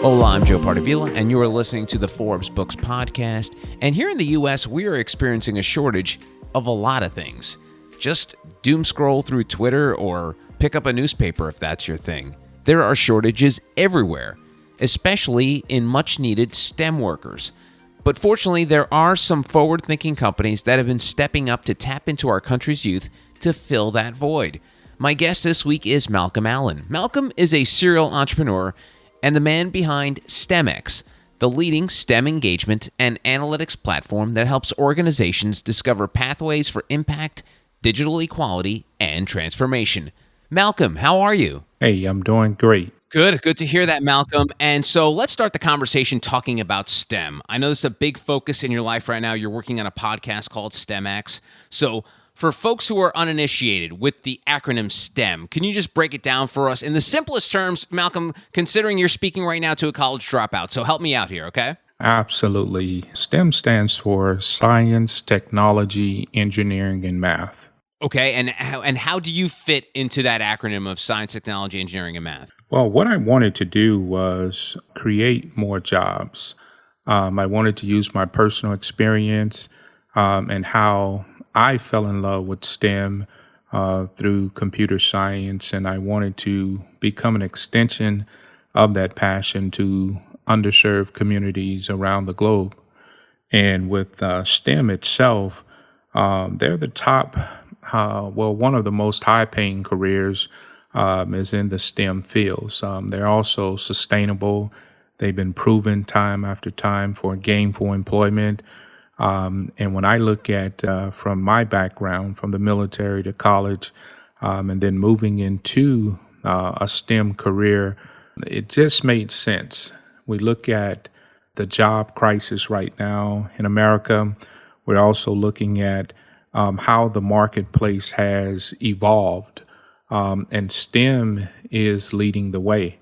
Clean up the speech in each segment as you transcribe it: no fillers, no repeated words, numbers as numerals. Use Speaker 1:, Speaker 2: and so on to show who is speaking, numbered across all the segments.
Speaker 1: Hola, I'm Joe Pardavila, and you are listening to the Forbes Books Podcast. And here in the U.S., we are experiencing a shortage of a lot of things. Just doom scroll through Twitter or pick up a newspaper if that's your thing. There are shortages everywhere, especially in much-needed STEM workers. But fortunately, there are some forward-thinking companies that have been stepping up to tap into our country's youth to fill that void. My guest this week is Malcolm Allen. Malcolm is a serial entrepreneur and the man behind STEMX, the leading STEM engagement and analytics platform that helps organizations discover pathways for impact, digital equality, and transformation. Malcolm, how are you?
Speaker 2: Hey, I'm doing great.
Speaker 1: Good to hear that, Malcolm. And so let's start the conversation talking about STEM. I know this is a big focus in your life right now. You're working on a podcast called STEMX. So for folks who are uninitiated with the acronym STEM, can you just break it down for us in the simplest terms, Malcolm, considering you're speaking right now to a college dropout? So help me out here, okay?
Speaker 2: Absolutely. STEM stands for science, technology, engineering, and math.
Speaker 1: Okay, and how do you fit into that acronym of science, technology, engineering, and math?
Speaker 2: Well, what I wanted to do was create more jobs. I wanted to use my personal experience and how I fell in love with STEM through computer science, and I wanted to become an extension of that passion to underserved communities around the globe. And with STEM itself, they're the top, one of the most high-paying careers is in the STEM fields. They're also sustainable. They've been proven time after time for gainful employment. And when I look at from my background, from the military to college, and then moving into a STEM career, it just made sense. We look at the job crisis right now in America. We're also looking at how the marketplace has evolved, and STEM is leading the way.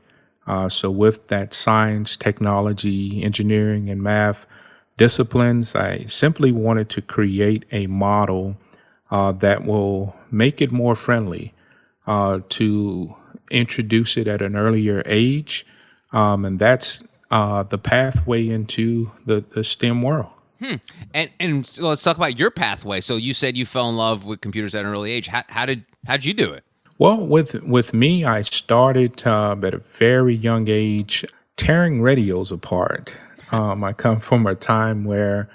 Speaker 2: So with that science, technology, engineering, and math disciplines, I simply wanted to create a model that will make it more friendly to introduce it at an earlier age. And that's the pathway into the STEM world.
Speaker 1: And so let's talk about your pathway. So you said you fell in love with computers at an early age. How'd you do it?
Speaker 2: Well, with me, I started at a very young age tearing radios apart. I come from a time where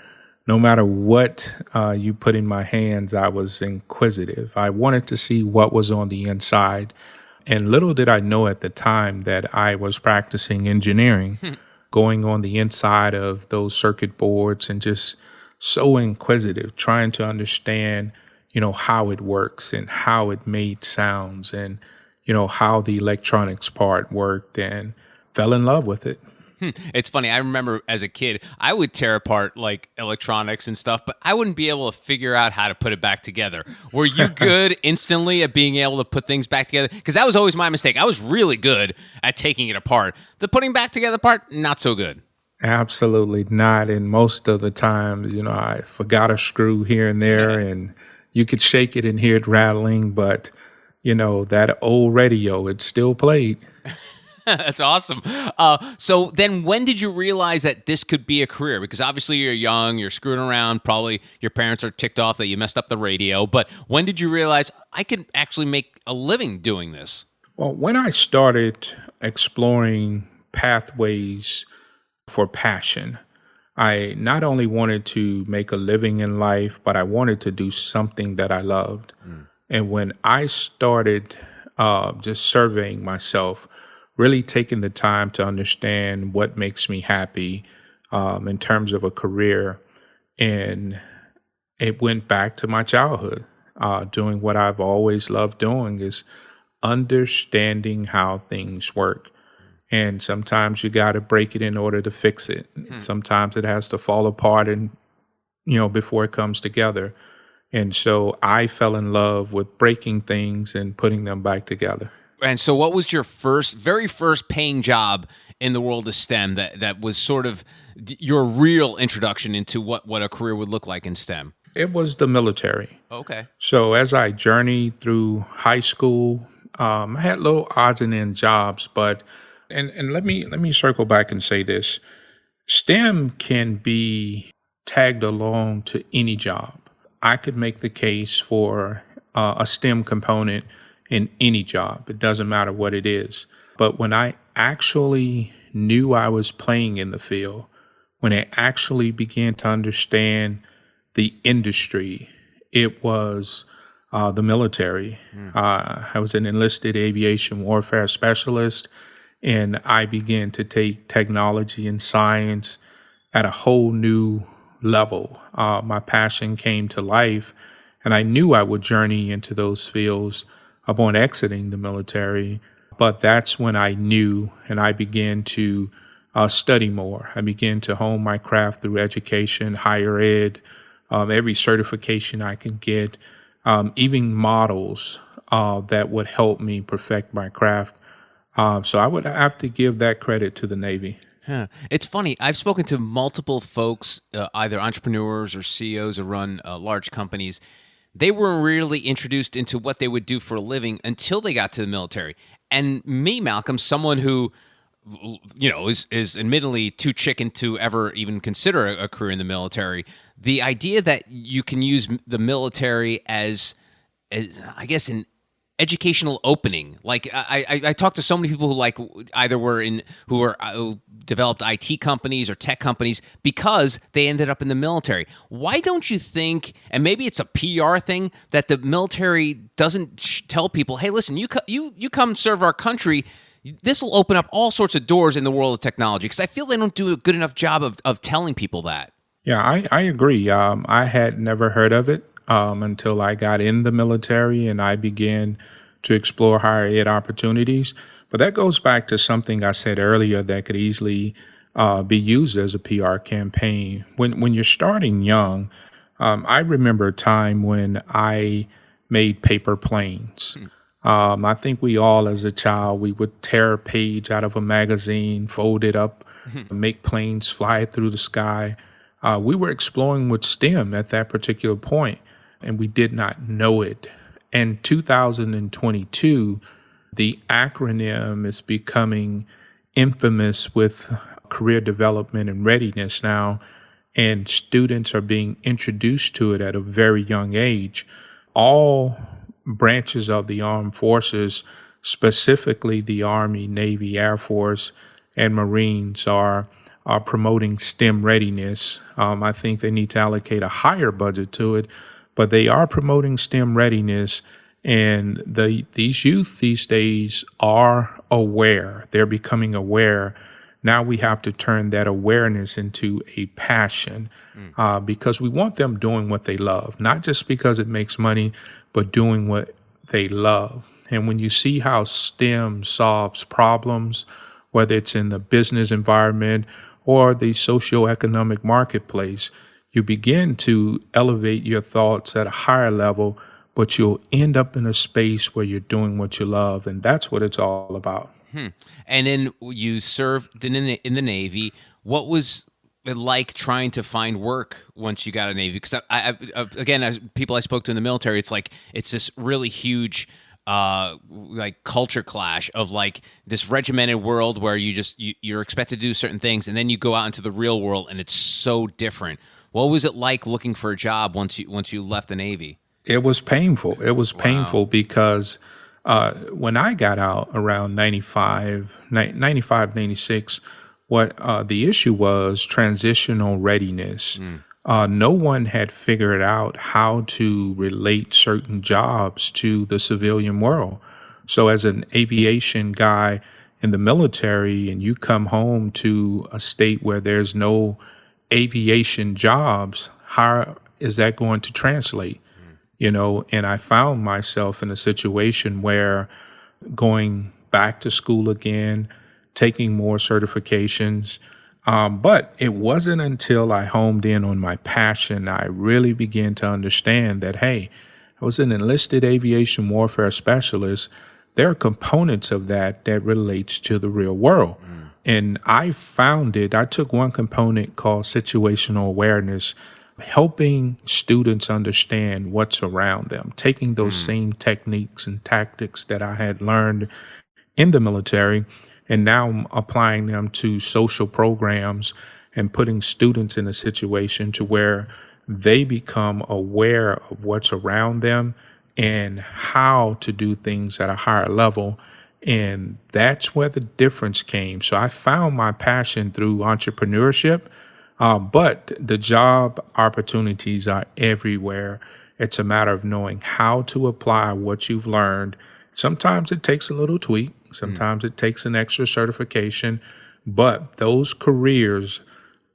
Speaker 2: no matter what you put in my hands, I was inquisitive. I wanted to see what was on the inside. And little did I know at the time that I was practicing engineering, going on the inside of those circuit boards and just so inquisitive, trying to understand, how it works and how it made sounds and, how the electronics part worked, and fell in love with it.
Speaker 1: It's funny. I remember as a kid, I would tear apart like electronics and stuff, but I wouldn't be able to figure out how to put it back together. Were you good instantly at being able to put things back together? Because that was always my mistake. I was really good at taking it apart. The putting back together part, not so good.
Speaker 2: Absolutely not. And most of the times, I forgot a screw here and there, and you could shake it and hear it rattling, but that old radio, it still played.
Speaker 1: That's awesome. So then when did you realize that this could be a career? Because obviously you're young, you're screwing around, probably your parents are ticked off that you messed up the radio. But when did you realize I could actually make a living doing this?
Speaker 2: Well, when I started exploring pathways for passion, I not only wanted to make a living in life, but I wanted to do something that I loved. And when I started just surveying myself, really taking the time to understand what makes me happy in terms of a career. And it went back to my childhood, doing what I've always loved doing is understanding how things work. And sometimes you got to break it in order to fix it. Sometimes it has to fall apart and, before it comes together. And so I fell in love with breaking things and putting them back together.
Speaker 1: And so what was your very first paying job in the world of STEM that was sort of your real introduction into what a career would look like in STEM?
Speaker 2: It was the military.
Speaker 1: Okay.
Speaker 2: So as I journeyed through high school, I had little odds and ends jobs, but And let me circle back and say this. STEM can be tagged along to any job. I could make the case for a STEM component in any job. It doesn't matter what it is. But when I actually knew I was playing in the field, when I actually began to understand the industry, it was the military. I was an enlisted aviation warfare specialist, and I began to take technology and science at a whole new level. My passion came to life, and I knew I would journey into those fields upon exiting the military. But that's when I knew, and I began to study more. I began to hone my craft through education, higher ed, every certification I can get, even models that would help me perfect my craft. So I would have to give that credit to the Navy.
Speaker 1: Huh. It's funny. I've spoken to multiple folks, either entrepreneurs or CEOs who run large companies. They weren't really introduced into what they would do for a living until they got to the military. And me, Malcolm, someone who, is admittedly too chicken to ever even consider a career in the military. The idea that you can use the military as I guess, an educational opening. Like I talked to so many people who either who developed IT companies or tech companies because they ended up in the military. Why don't you think, and maybe it's a PR thing, that the military doesn't tell people, hey, listen, you come serve our country. This will open up all sorts of doors in the world of technology, because I feel they don't do a good enough job of telling people that.
Speaker 2: Yeah, I agree. I had never heard of it until I got in the military and I began to explore higher ed opportunities. But that goes back to something I said earlier that could easily be used as a PR campaign. When you're starting young, I remember a time when I made paper planes. I think we all, as a child, we would tear a page out of a magazine, fold it up, make planes fly through the sky. We were exploring with STEM at that particular point, and we did not know it. In 2022, the acronym is becoming infamous with career development and readiness now, and students are being introduced to it at a very young age. All branches of the armed forces, specifically the Army, Navy, Air Force, and Marines, are promoting STEM readiness. I think they need to allocate a higher budget to it, but they are promoting STEM readiness. And these youth these days are aware. They're becoming aware. Now we have to turn that awareness into a passion, because we want them doing what they love, not just because it makes money, but doing what they love. And when you see how STEM solves problems, whether it's in the business environment or the socioeconomic marketplace, you begin to elevate your thoughts at a higher level, but you'll end up in a space where you're doing what you love. And that's what it's all about.
Speaker 1: And then you served in the Navy. What was it like trying to find work once you got out of Navy? Because again, as people I spoke to in the military, it's this really huge culture clash of this regimented world where you're expected to do certain things, and then you go out into the real world and it's so different. What was it like looking for a job once you left the Navy?
Speaker 2: It was painful. It was painful because when I got out around 95, 96, what the issue was transitional readiness. No one had figured out how to relate certain jobs to the civilian world. So as an aviation guy in the military, and you come home to a state where there's no aviation jobs, how is that going to translate? And I found myself in a situation where going back to school again, taking more certifications. But it wasn't until I homed in on my passion, I really began to understand that, hey, I was an enlisted aviation warfare specialist. There are components of that relates to the real world. And I took one component called situational awareness, helping students understand what's around them, taking those same techniques and tactics that I had learned in the military And now I'm applying them to social programs and putting students in a situation to where they become aware of what's around them and how to do things at a higher level. And that's where the difference came. So I found my passion through entrepreneurship, but the job opportunities are everywhere. It's a matter of knowing how to apply what you've learned. Sometimes it takes a little tweak, sometimes it takes an extra certification, but those careers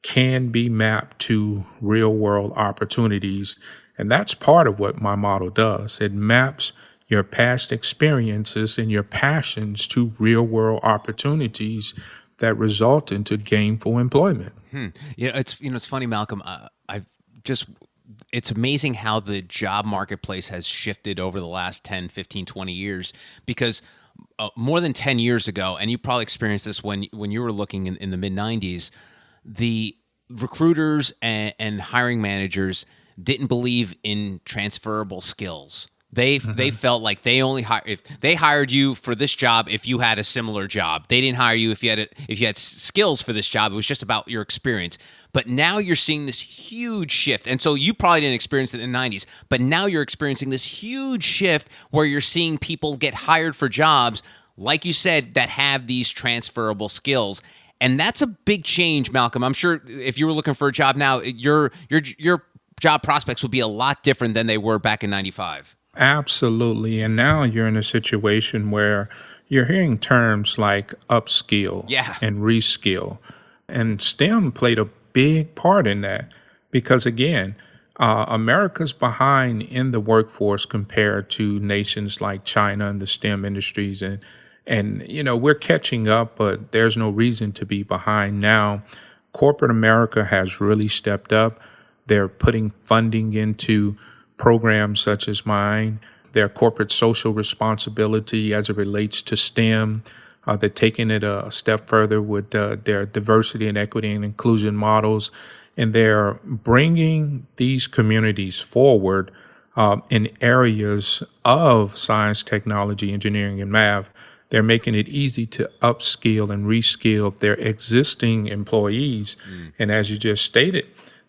Speaker 2: can be mapped to real world opportunities. And that's part of what my model does. It maps your past experiences and your passions to real world opportunities that result into gainful employment.
Speaker 1: It's funny, Malcolm. I've just it's amazing how the job marketplace has shifted over the last 10, 15, 20 years because more than 10 years ago, and you probably experienced this when you were looking in the mid 90s, the recruiters and hiring managers didn't believe in transferable skills. They felt like they only if they hired you for this job if you had a similar job. They didn't hire you if you had skills for this job. It was just about your experience. But now you're seeing this huge shift. And so you probably didn't experience it in the 90s, but now you're experiencing this huge shift where you're seeing people get hired for jobs, like you said, that have these transferable skills. And that's a big change, Malcolm. I'm sure if you were looking for a job now, your job prospects would be a lot different than they were back in 95.
Speaker 2: Absolutely. And now you're in a situation where you're hearing terms like upskill and reskill. And STEM played a big part in that because, again, America's behind in the workforce compared to nations like China and the STEM industries. And we're catching up, but there's no reason to be behind now. Corporate America has really stepped up. They're putting funding into programs such as mine, their corporate social responsibility as it relates to STEM. They're taking it a step further with their diversity and equity and inclusion models. And they're bringing these communities forward in areas of science, technology, engineering, and math. They're making it easy to upskill and reskill their existing employees. And as you just stated,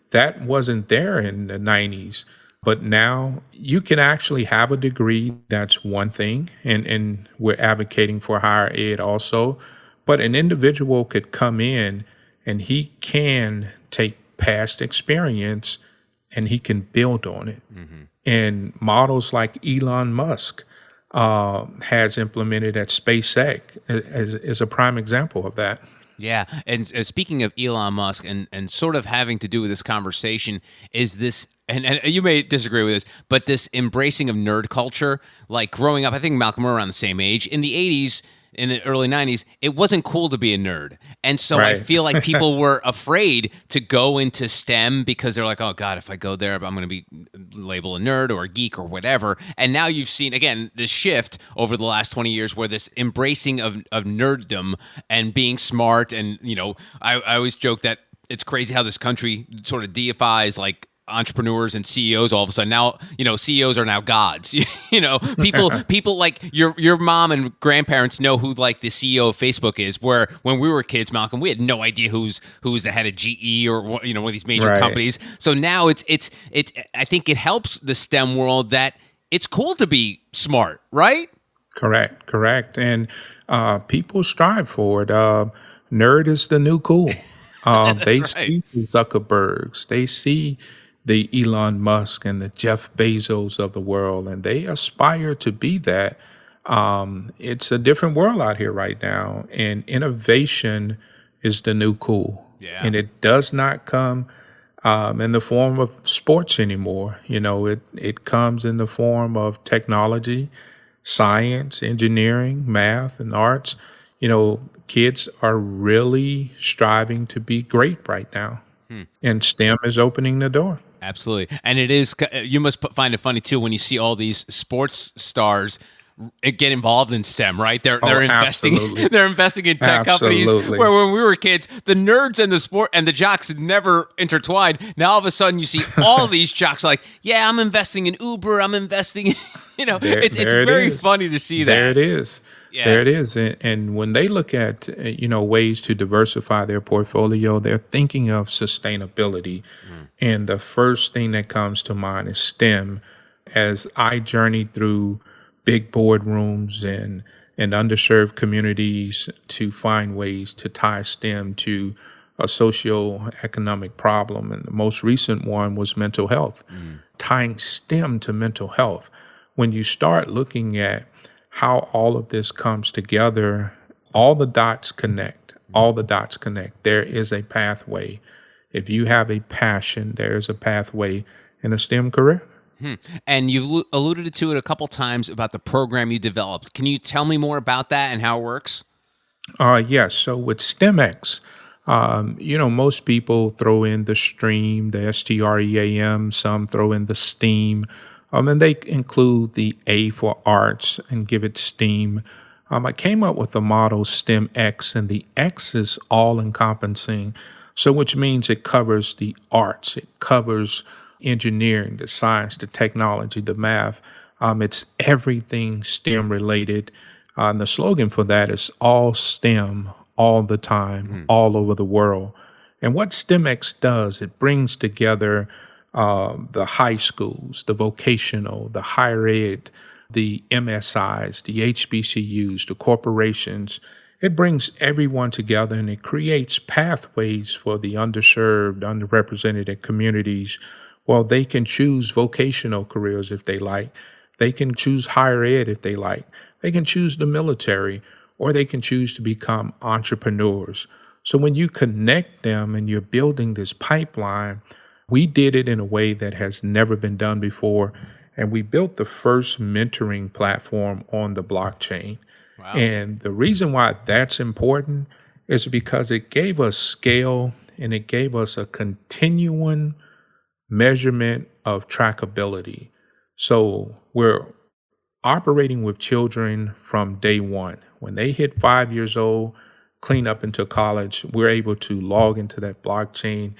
Speaker 2: that wasn't there in the 90s. But now you can actually have a degree. That's one thing. And we're advocating for higher ed also. But an individual could come in and he can take past experience and he can build on it. And models like Elon Musk has implemented at SpaceX is a prime example of that.
Speaker 1: Yeah, and speaking of Elon Musk and sort of having to do with this conversation is this, and you may disagree with this, but this embracing of nerd culture, like growing up, I think Malcolm, we're around the same age. In the 80s, in the early 90s, it wasn't cool to be a nerd. And so I feel like people were afraid to go into STEM because they're like, oh, God, if I go there, I'm going to be labeled a nerd or a geek or whatever. And now you've seen, again, this shift over the last 20 years where this embracing of nerddom and being smart. And, I always joke that it's crazy how this country sort of deifies like entrepreneurs and CEOs all of a sudden. Now, CEOs are now gods. People like your mom and grandparents know who like the CEO of Facebook is, where when we were kids, Malcolm, we had no idea who's the head of GE or one of these major companies. So now it's I think it helps the STEM world that it's cool to be smart, right?
Speaker 2: Correct. And people strive for it. Nerd is the new cool. They see the Zuckerbergs. They see the Elon Musk and the Jeff Bezos of the world, and they aspire to be that. It's a different world out here right now, and innovation is the new cool.
Speaker 1: Yeah.
Speaker 2: And it does not come in the form of sports anymore. It comes in the form of technology, science, engineering, math, and arts. Kids are really striving to be great right now, and STEM is opening the door.
Speaker 1: Absolutely. And it is, you must find it funny too when you see all these sports stars get involved in STEM, right? They're
Speaker 2: Oh,
Speaker 1: investing
Speaker 2: absolutely.
Speaker 1: they're investing in tech companies.
Speaker 2: Absolutely.
Speaker 1: Where when we were kids, the nerds and the sport and the jocks never intertwined. Now all of a sudden you see all of these jocks like, yeah, I'm investing in Uber, I'm investing in, it's
Speaker 2: There it
Speaker 1: very
Speaker 2: is.
Speaker 1: funny to see
Speaker 2: There
Speaker 1: that.
Speaker 2: it is.
Speaker 1: Yeah.
Speaker 2: There it is. And when they look at, ways to diversify their portfolio, they're thinking of sustainability. And the first thing that comes to mind is STEM. As I journeyed through big boardrooms and underserved communities to find ways to tie STEM to a socio-economic problem. And the most recent one was mental health, tying STEM to mental health. When you start looking at how all of this comes together, all the dots connect. All the dots connect. There is a pathway. If you have a passion, there is a pathway in a STEM career.
Speaker 1: And you've alluded to it a couple times about the program you developed. Can you tell me more about that and how it works?
Speaker 2: Yes. So with STEMX, most people throw in the stream, the STREAM, some throw in the STEAM, and they include the A for arts and give it STEAM. I came up with the model STEMX, and the X is all encompassing. So, which means it covers the arts, it covers engineering, the science, the technology, the math. It's everything STEM related. And the slogan for that is all STEM, all the time, all over the world. And what STEMX does, it brings together the high schools, the vocational, the higher ed, the MSIs, the HBCUs, the corporations. It brings everyone together and it creates pathways for the underserved, underrepresented communities. Well, they can choose vocational careers if they like. They can choose higher ed if they like. They can choose the military, or they can choose to become entrepreneurs. So when you connect them and you're building this pipeline, we did it in a way that has never been done before. And we built the first mentoring platform on the blockchain.
Speaker 1: Wow.
Speaker 2: And the reason why that's important is because it gave us scale and it gave us a continuum measurement of trackability. So we're operating with children from day one. When they hit 5 years old, clean up into college, we're able to log into that blockchain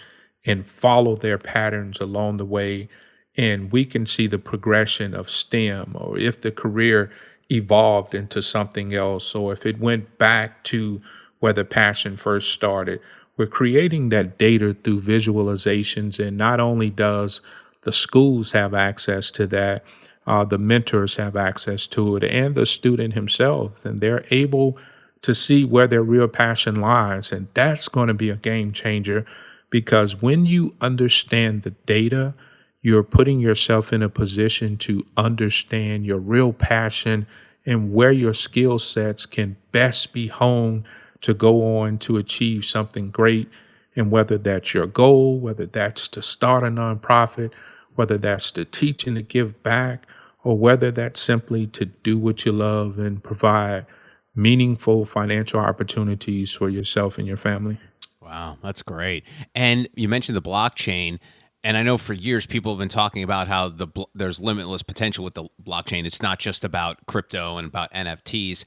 Speaker 2: and follow their patterns along the way. And we can see the progression of STEM, or if the career evolved into something else, or if it went back to where the passion first started. We're creating that data through visualizations. And not only does the schools have access to that, the mentors have access to it, and the student himself, and they're able to see where their real passion lies. And that's going to be a game changer, because when you understand the data, you're putting yourself in a position to understand your real passion and where your skill sets can best be honed to go on to achieve something great. And whether that's your goal, whether that's to start a nonprofit, whether that's to teach and to give back, or whether that's simply to do what you love and provide meaningful financial opportunities for yourself and your family.
Speaker 1: Wow, that's great. And you mentioned the blockchain, and I know for years people have been talking about how there's limitless potential with the blockchain. It's not just about crypto and about NFTs.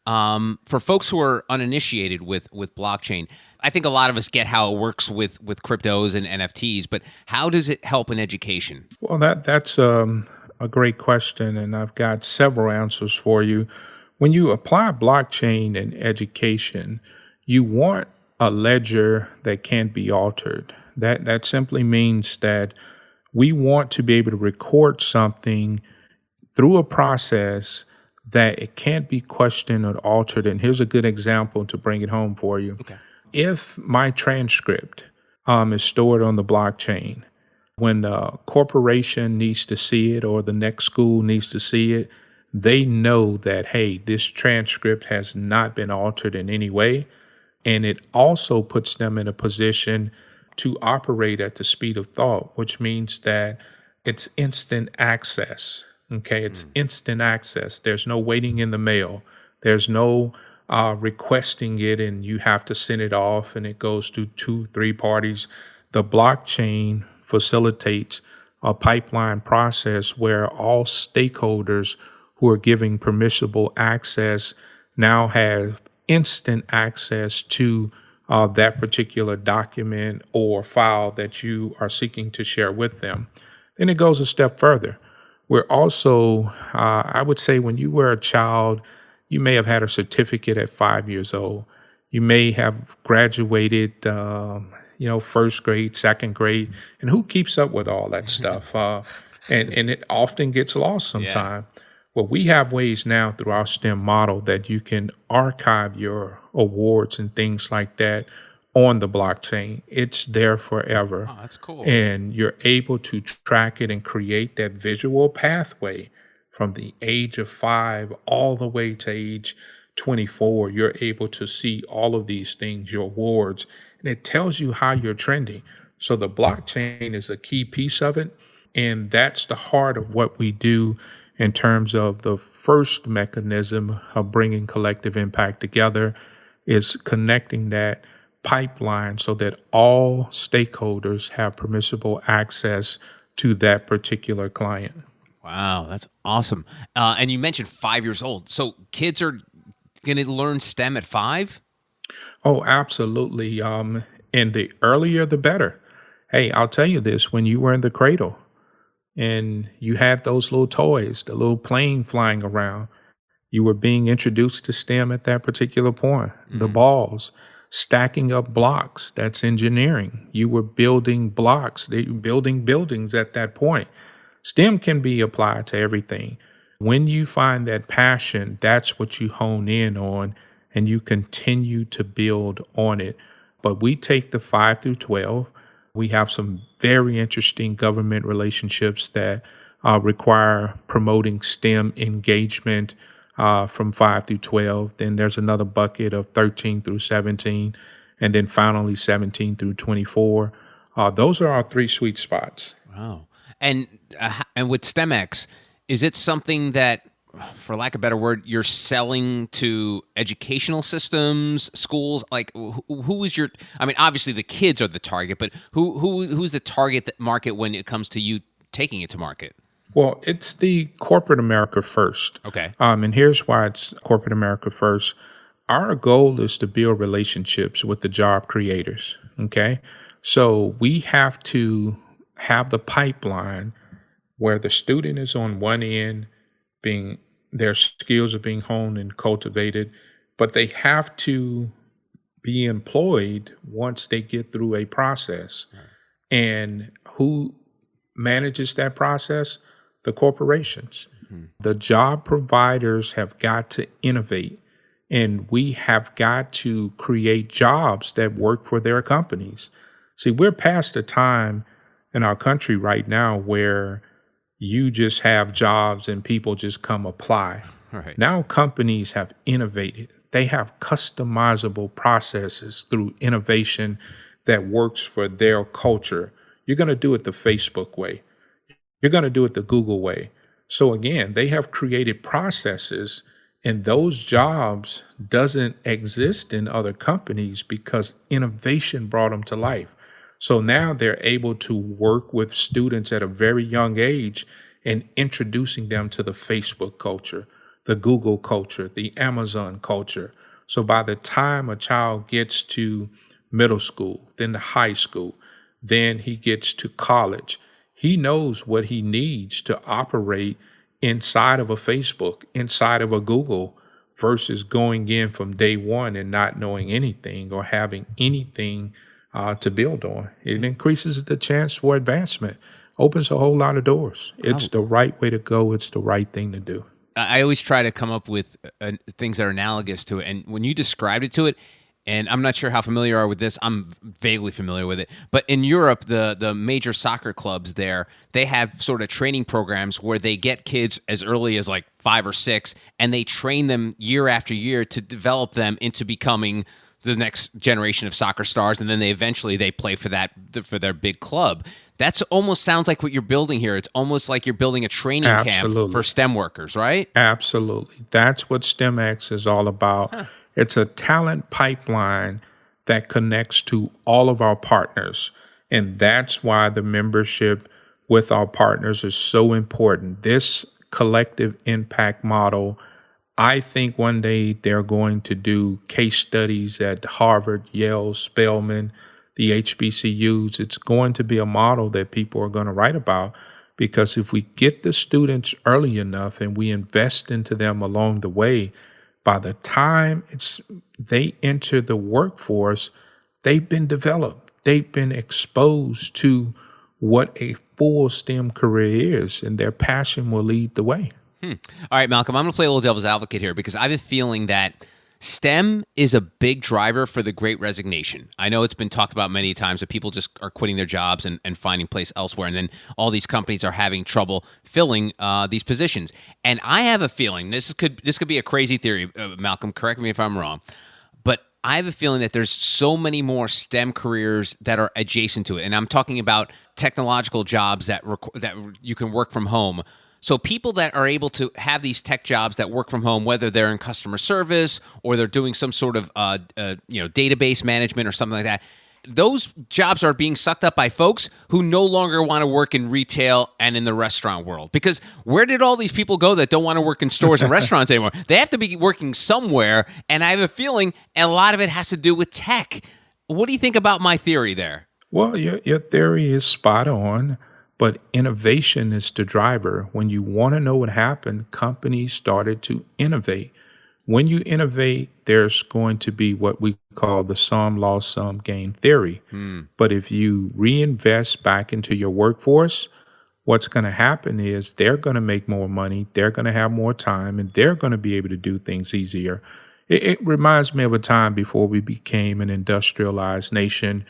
Speaker 1: For folks who are uninitiated with blockchain, I think a lot of us get how it works with cryptos and NFTs, but how does it help in education?
Speaker 2: Well, that's a great question, and I've got several answers for you. When you apply blockchain in education, you want a ledger that can't be altered. That simply means that we want to be able to record something through a process that it can't be questioned or altered. And here's a good example to bring it home for you.
Speaker 1: Okay.
Speaker 2: If my transcript is stored on the blockchain, when a corporation needs to see it or the next school needs to see it, they know that, hey, this transcript has not been altered in any way. And it also puts them in a position to operate at the speed of thought, which means that it's instant access. Okay, it's instant access. There's no waiting in the mail. There's no requesting it and you have to send it off and it goes to 2, 3 parties. The blockchain facilitates a pipeline process where all stakeholders who are giving permissible access now have instant access to that particular document or file that you are seeking to share with them. Then it goes a step further. We're also, I would say, when you were a child, you may have had a certificate at 5 years old. You may have graduated, first grade, second grade, and who keeps up with all that stuff? And it often gets lost
Speaker 1: Yeah.
Speaker 2: sometimes. Well, we have ways now through our STEM model that you can archive your awards and things like that on the blockchain. It's there forever.
Speaker 1: Oh, that's cool.
Speaker 2: And you're able to track it and create that visual pathway from the age of 5 all the way to age 24. You're able to see all of these things, your awards, and it tells you how you're trending. So the blockchain is a key piece of it. And that's the heart of what we do in terms of the first mechanism of bringing collective impact together is connecting that pipeline so that all stakeholders have permissible access to that particular client.
Speaker 1: Wow, that's awesome. And you mentioned 5 years old. So kids are going to learn STEM at 5?
Speaker 2: Oh, absolutely. And the earlier, the better. Hey, I'll tell you this, when you were in the cradle and you had those little toys, the little plane flying around, you were being introduced to STEM at that particular point. The balls, stacking up blocks, that's engineering. You were building blocks, building buildings at that point. STEM can be applied to everything. When you find that passion, that's what you hone in on and you continue to build on it. But we take the 5 through 12. We have some very interesting government relationships that require promoting STEM engagement from 5 through 12. Then there's another bucket of 13 through 17, and then finally 17 through 24. Those are our 3 sweet spots.
Speaker 1: Wow. And with STEMX, is it something that, for lack of a better word, you're selling to educational systems, schools? Like, who is your? I mean, obviously the kids are the target, but who's the target market when it comes to you taking it to market?
Speaker 2: Well, it's the corporate America first.
Speaker 1: Okay.
Speaker 2: And here's why it's corporate America first. Our goal is to build relationships with the job creators. Okay. So we have to have the pipeline where the student is on one end, their skills are being honed and cultivated, but they have to be employed once they get through a process. Right. And who manages that process? The corporations. Mm-hmm. The job providers have got to innovate, and we have got to create jobs that work for their companies. See, we're past the time in our country right now where you just have jobs and people just come apply.
Speaker 1: Right.
Speaker 2: Now companies have innovated. They have customizable processes through innovation that works for their culture. You're going to do it the Facebook way. You're going to do it the Google way. So again, they have created processes, and those jobs doesn't exist in other companies because innovation brought them to life. So now they're able to work with students at a very young age and introducing them to the Facebook culture, the Google culture, the Amazon culture. So by the time a child gets to middle school, then to high school, then he gets to college, he knows what he needs to operate inside of a Facebook, inside of a Google, versus going in from day one and not knowing anything or having anything to build on. It increases the chance for advancement, opens a whole lot of doors. It's the right way to go. It's the right thing to do.
Speaker 1: I always try to come up with things that are analogous to it. And when you described it to it, and I'm not sure how familiar you are with this, I'm vaguely familiar with it, but in Europe, the major soccer clubs there, they have sort of training programs where they get kids as early as like 5 or 6, and they train them year after year to develop them into becoming the next generation of soccer stars, and then they eventually play for their big club. That's almost sounds like what you're building here. It's almost like you're building a training camp for STEM workers, right?
Speaker 2: Absolutely. That's what STEMX is all about. Huh. It's a talent pipeline that connects to all of our partners. And that's why the membership with our partners is so important. This collective impact model. I think one day they're going to do case studies at Harvard, Yale, Spelman, the HBCUs. It's going to be a model that people are going to write about, because if we get the students early enough and we invest into them along the way, by the time they enter the workforce, they've been developed. They've been exposed to what a full STEM career is, and their passion will lead the way.
Speaker 1: All right, Malcolm, I'm going to play a little devil's advocate here, because I have a feeling that STEM is a big driver for the Great Resignation. I know it's been talked about many times that people just are quitting their jobs and finding place elsewhere, and then all these companies are having trouble filling these positions. And I have a feeling, this could be a crazy theory, Malcolm, correct me if I'm wrong, but I have a feeling that there's so many more STEM careers that are adjacent to it. And I'm talking about technological jobs that you can work from home. So people that are able to have these tech jobs that work from home, whether they're in customer service or they're doing some sort of database management or something like that, those jobs are being sucked up by folks who no longer want to work in retail and in the restaurant world. Because where did all these people go that don't want to work in stores and restaurants anymore? They have to be working somewhere, and I have a feeling a lot of it has to do with tech. What do you think about my theory there?
Speaker 2: Well, your theory is spot on, but innovation is the driver. When you want to know what happened, companies started to innovate. When you innovate, there's going to be what we call the some loss, some gain theory. But if you reinvest back into your workforce, what's going to happen is they're going to make more money, they're going to have more time, and they're going to be able to do things easier. It reminds me of a time before we became an industrialized nation.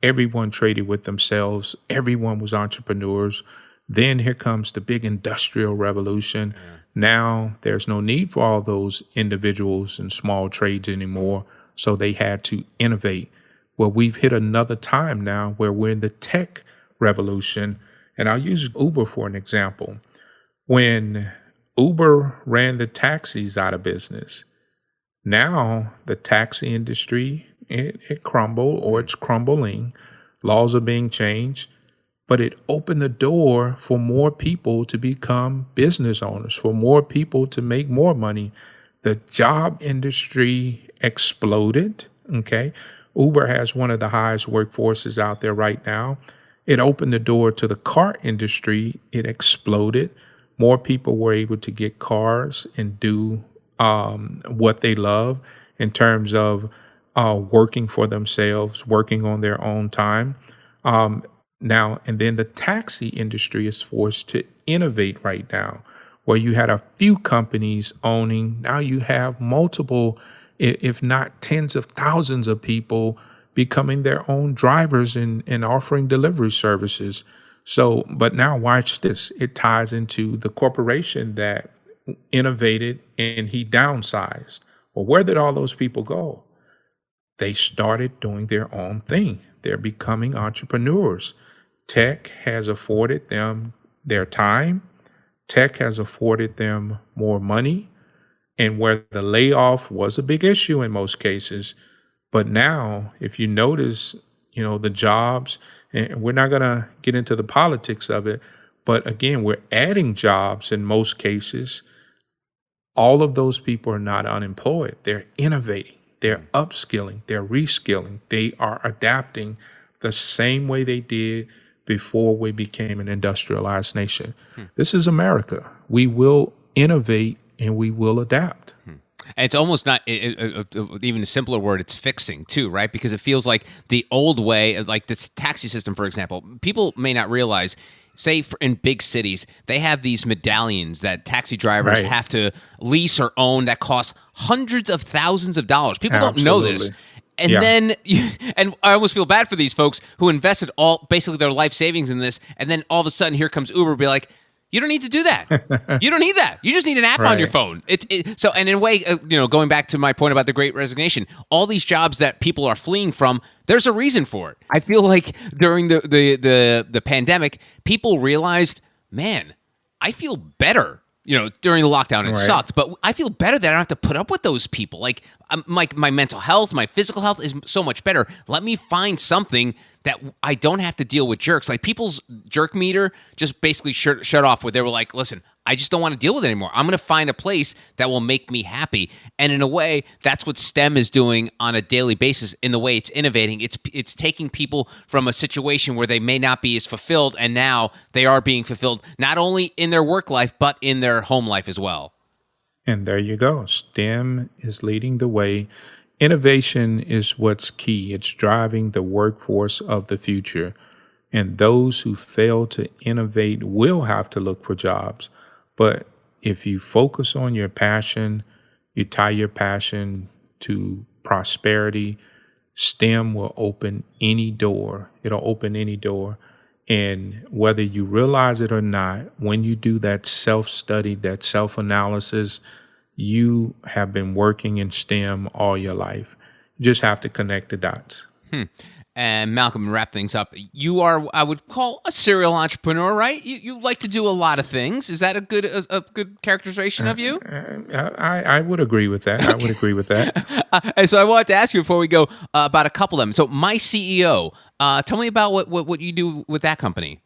Speaker 2: Everyone traded with themselves. Everyone was entrepreneurs. Then here comes the big industrial revolution. Yeah. Now there's no need for all those individuals and small trades anymore. So they had to innovate. Well, we've hit another time now where we're in the tech revolution. And I'll use Uber for an example. When Uber ran the taxis out of business, now the taxi industry, it crumbled, or it's crumbling. Laws are being changed, but it opened the door for more people to become business owners, for more people to make more money. The job industry exploded. Okay. Uber has one of the highest workforces out there right now. It opened the door to the car industry. It exploded. More people were able to get cars and do what they love in terms of working for themselves, working on their own time. Now, and then the taxi industry is forced to innovate right now, where you had a few companies owning. Now you have multiple, if not tens of thousands of people becoming their own drivers and offering delivery services. So, but now watch this. It ties into the corporation that innovated and he downsized. Well, where did all those people go? They started doing their own thing. They're becoming entrepreneurs. Tech has afforded them their time. Tech has afforded them more money. And where the layoff was a big issue in most cases. But now, if you notice, the jobs, and we're not going to get into the politics of it, but again, we're adding jobs in most cases. All of those people are not unemployed. They're innovating. They're upskilling, they're reskilling, they are adapting the same way they did before we became an industrialized nation. This is America. We will innovate and we will adapt.
Speaker 1: And it's almost not even a simpler word, it's fixing too, right? Because it feels like the old way, like this taxi system, for example, people may not realize, say in big cities, they have these medallions that taxi drivers have to lease or own that cost hundreds of thousands of dollars. People don't know this. And then, and I almost feel bad for these folks who invested basically their life savings in this. And then all of a sudden here comes Uber be like, you don't need to do that. You don't need that. You just need an app on your phone. So, and in a way, going back to my point about the Great Resignation, all these jobs that people are fleeing from, there's a reason for it. I feel like during the pandemic, people realized, man, I feel better. During the lockdown, it sucked, but I feel better that I don't have to put up with those people. Like my mental health, my physical health is so much better. Let me find something that I don't have to deal with jerks. Like people's jerk meter just basically shut off where they were like, listen, I just don't want to deal with it anymore. I'm going to find a place that will make me happy. And in a way, that's what STEM is doing on a daily basis in the way it's innovating. It's taking people from a situation where they may not be as fulfilled, and now they are being fulfilled not only in their work life, but in their home life as well.
Speaker 2: And there you go. STEM is leading the way. Innovation is what's key. It's driving the workforce of the future. And those who fail to innovate will have to look for jobs. But if you focus on your passion, you tie your passion to prosperity, STEM will open any door. It'll open any door. And whether you realize it or not, when you do that self-study, that self-analysis, you have been working in STEM all your life. You just have to connect the dots.
Speaker 1: And Malcolm, to wrap things up, you are, I would call, a serial entrepreneur, right? You like to do a lot of things. Is that a good characterization of you?
Speaker 2: I would agree with that. I would agree with that.
Speaker 1: And so I wanted to ask you before we go about a couple of them. So My CEO, tell me about what you do with that company.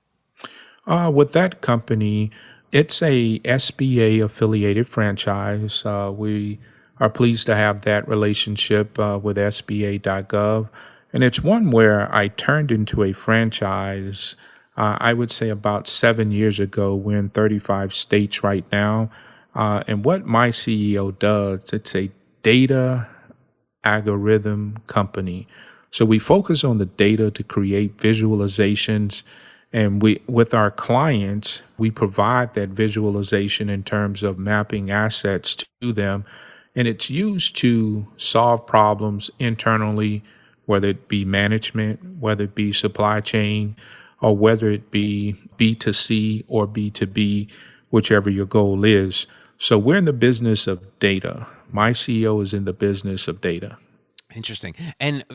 Speaker 2: With that company, it's a SBA affiliated franchise. We are pleased to have that relationship with SBA.gov. And it's one where I turned into a franchise, I would say about 7 years ago. We're in 35 states right now. And what My CEO does, it's a data algorithm company. So we focus on the data to create visualizations. And with our clients, we provide that visualization in terms of mapping assets to them. And it's used to solve problems internally, whether it be management, whether it be supply chain, or whether it be B2C or B2B, whichever your goal is. So we're in the business of data. My CEO is in the business of data.
Speaker 1: Interesting. And,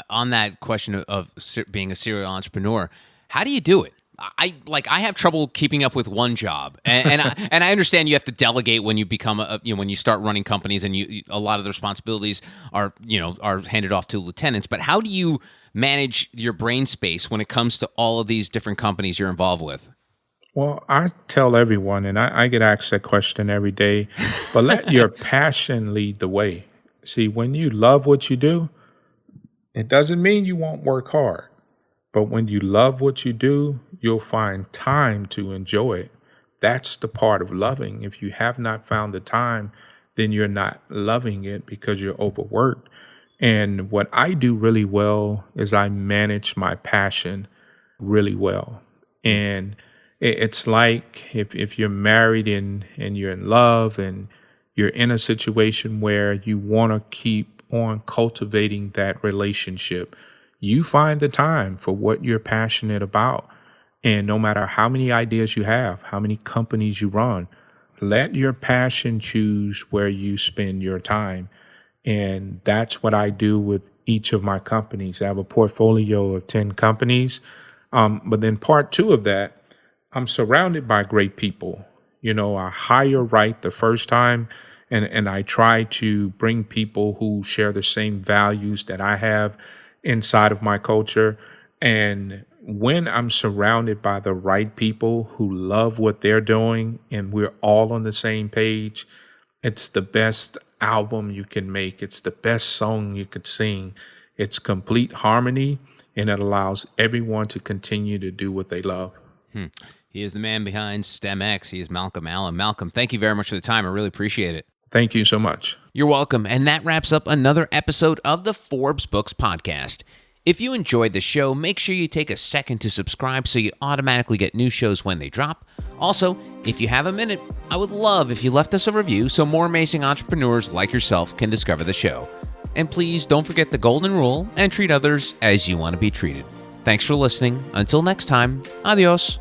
Speaker 1: on that question of being a serial entrepreneur, how do you do it? I have trouble keeping up with one job, and I understand you have to delegate when you become when you start running companies, and a lot of the responsibilities are handed off to lieutenants. But how do you manage your brain space when it comes to all of these different companies you're involved with?
Speaker 2: Well, I tell everyone, and I get asked that question every day, but let your passion lead the way. See, when you love what you do, it doesn't mean you won't work hard. But when you love what you do, you'll find time to enjoy it. That's the part of loving. If you have not found the time, then you're not loving it because you're overworked. And what I do really well is I manage my passion really well. And it's like if you're married and you're in love and you're in a situation where you want to keep on cultivating that relationship, you find the time for what you're passionate about. And no matter how many ideas you have, how many companies you run, let your passion choose where you spend your time. And that's what I do with each of my companies. I have a portfolio of 10 companies. But then part two of that, I'm surrounded by great people. I hire right the first time, and I try to bring people who share the same values that I have inside of my culture. And when I'm surrounded by the right people who love what they're doing and we're all on the same page, it's the best album you can make. It's the best song you could sing. It's complete harmony, and it allows everyone to continue to do what they love.
Speaker 1: He is the man behind STEMX. He is Malcolm Allen. Malcolm, thank you very much for the time. I really appreciate it.
Speaker 2: Thank you so much.
Speaker 1: You're welcome. And that wraps up another episode of the Forbes Books Podcast. If you enjoyed the show, make sure you take a second to subscribe so you automatically get new shows when they drop. Also, if you have a minute, I would love if you left us a review so more amazing entrepreneurs like yourself can discover the show. And please don't forget the golden rule and treat others as you want to be treated. Thanks for listening. Until next time, adios.